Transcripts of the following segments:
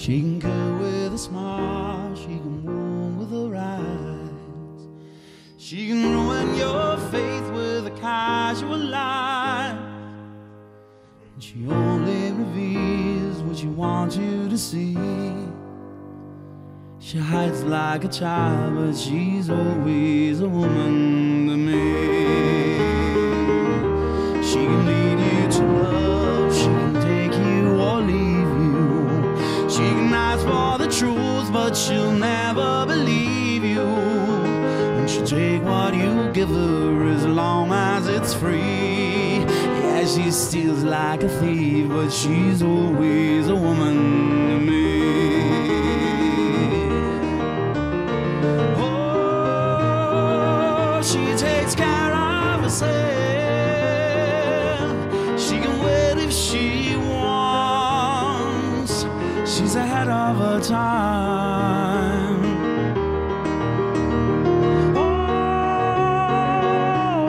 She can kill with a smile, she can wound with her eyes. She can ruin your faith with a casual lie. And she only reveals what she wants you to see. She hides like a child, but she's always a woman to me. She can lead you to love, she can take you or leave you. She can ask for the truth, but she'll never believe you. And she'll take what you give her as long as it's free. Yeah, she steals like a thief, but she's always a woman to me. Oh, she takes care of herself. She can wait if she wants. She's ahead of her time. Oh,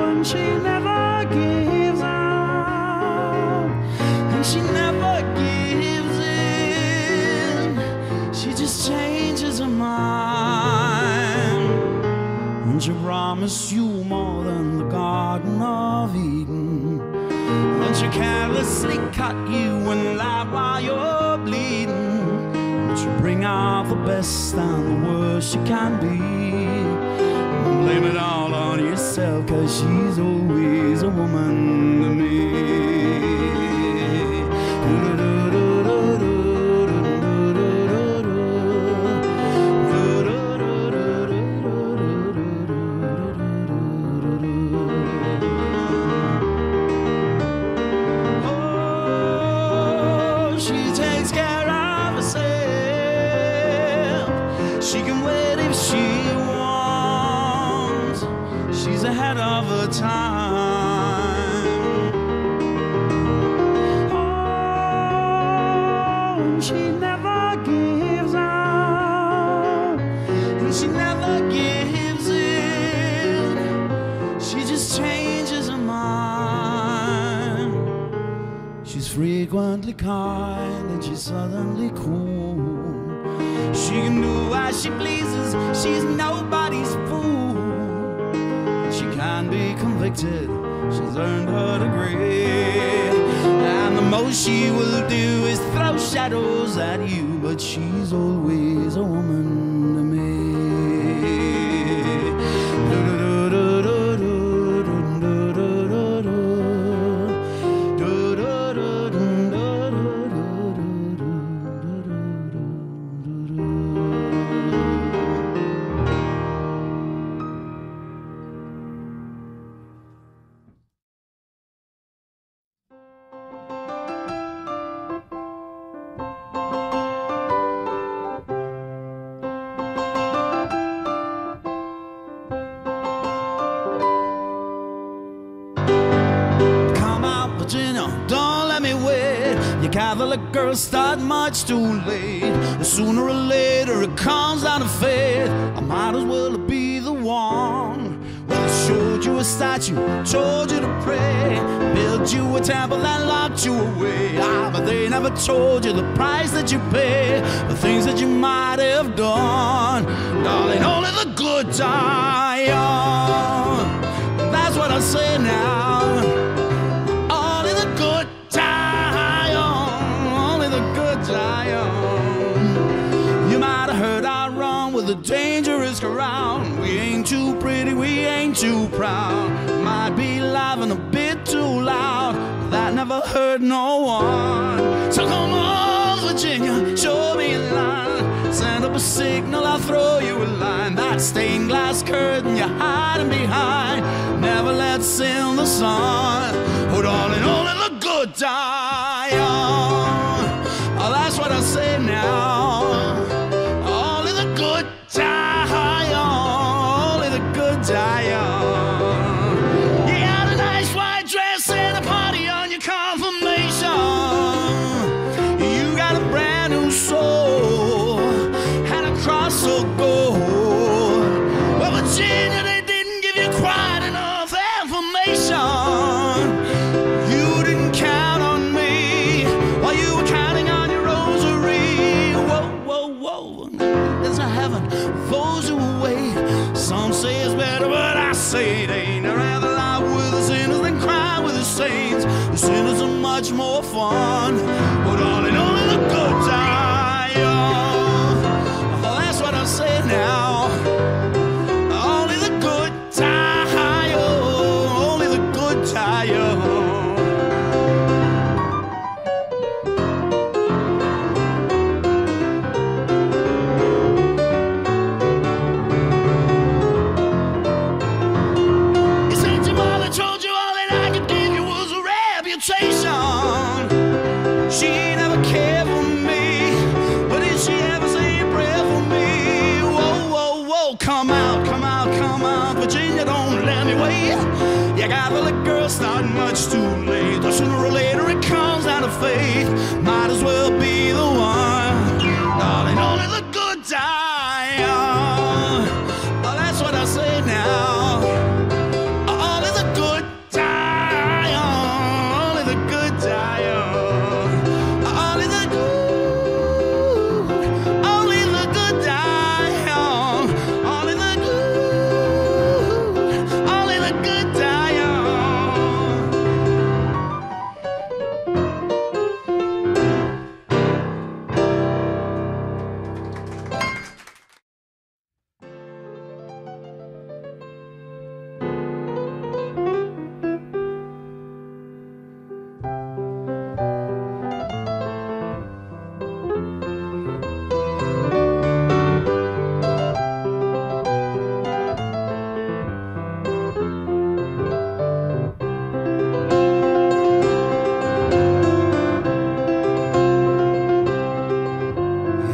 and she never gives up, and she never gives in. She just changes her mind, and she promised you more than the Garden of Eden. And she carelessly cut you and laugh while you're bleeding. And she'll bring out the best and the worst you can be. And blame it all on yourself, 'cause she's always a woman to me. She takes care of herself. She can wait if she wants. She's ahead of her time. Oh, she never gives up, and she never gives in. She just changes her mind. She's frequently kind and she's suddenly cool. She can do as she pleases, she's nobody's fool. She can be convicted, she's earned her degree. And the most she will do is throw shadows at you, but she's always a woman to me. Virginia, don't let me wait. Your Catholic girls start much too late. Sooner or later it comes down to faith. I might as well be the one. Well, I showed you a statue, told you to pray, built you a temple and locked you away. But they never told you the price that you pay, the things that you might have done. Darling, only the good die young. That's what I say now. The dangerous ground. We ain't too pretty, we ain't too proud. Might be laughing a bit too loud, but that never hurt no one. So come on, Virginia, show me a line. Send up a signal, I'll throw you a line. That stained glass curtain you're hiding behind never lets in the sun. Oh, darling, only the good die young. Oh, that's what I say now. Only the good die young, only the good die young. You got a nice white dress and a party on your confirmation. You got a brand new soul and a cross so gold. Well, Virginia, they didn't give you quite enough information. You didn't count on me while you were counting on your rosary. Whoa. pain. I'd rather laugh with the sinners than cry with the saints. The sinners are much more fun, but darling, only the good die young. Oh, that's what I say now. Only the good die young. Only the good die young. She never cared for me, but did she ever say a prayer for me? Whoa, whoa, whoa, come out, come out, come out, Virginia, don't let me wait. You got the little girl starting much too late. Or sooner or later it comes down to fate. Might as well be the one. Darling, only the good die young. Oh, that's what I say now. Only the good die young. Only the good die young.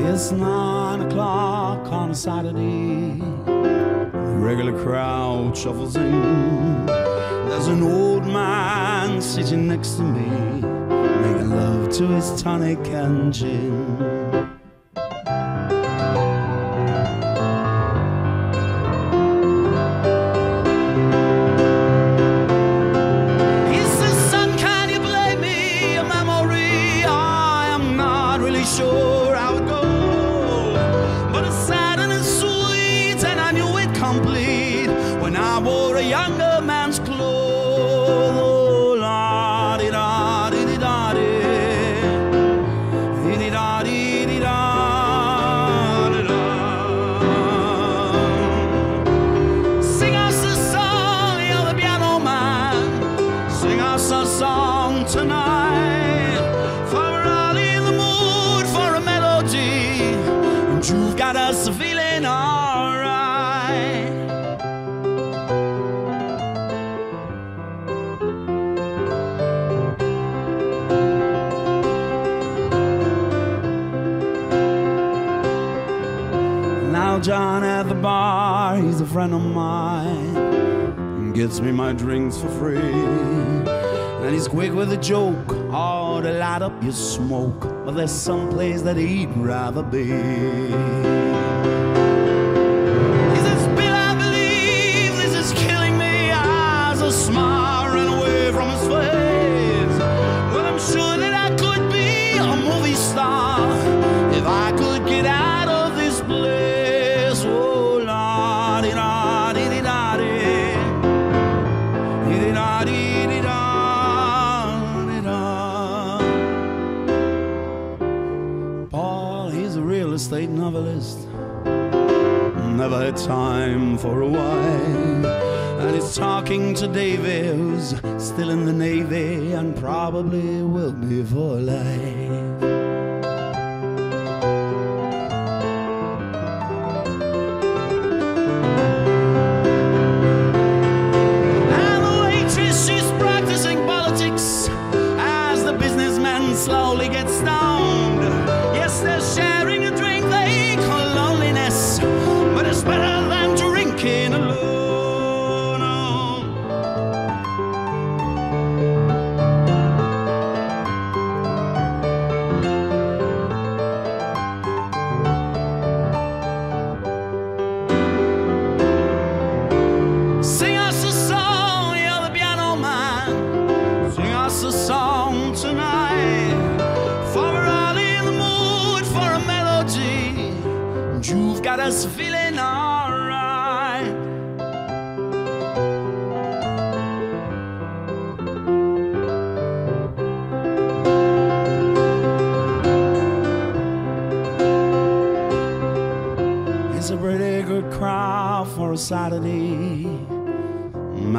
It's 9 o'clock on a Saturday. The regular crowd shuffles in. There's an old man sitting next to me, making love to his tonic and gin. He says, son, can you blame me? A memory, I am not really sure how it goes. Complete when I wore a younger man's clothes. Oh, la di da di di da di di da di di da di da. Sing us a song, you're the piano man. Sing us a song tonight, for we're all in the mood for a melody, and you've got us feeling alright. Now John at the bar, he's a friend of mine, and gets me my drinks for free. And he's quick with a joke, oh, to light up your smoke, but there's some place that he'd rather be. He says, Bill, I believe this is killing me. As a smile ran away from his face. Well, I'm sure that I could be a movie star if I could get out of this place. Oh, la di da di di da di di da di di da di da. Paul, he's a real estate novelist, never had time for a wife, and he's talking to Davy, who's still in the Navy and probably will be for life. Slowly get stoned. Yes, they're sharing a drink they call loneliness, but it's better than drinking alone. Sing us a song, you're the piano man. Sing us a song tonight, for we're all in the mood for a melody, and you've got us feeling alright.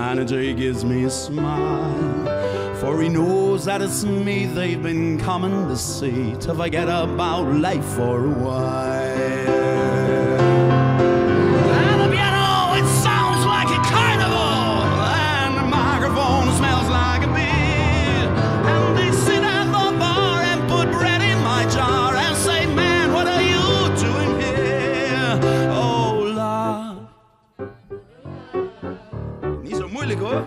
manager, he gives me a smile, for he knows that it's me they've been coming to see, to forget about life for a while. And the piano, it sounds like a carnival, and the microphone smells like a beer, and they sit at the bar and put bread in my jar and say, man, what are you doing here? Oh, love. Niet zo moeilijk hoor.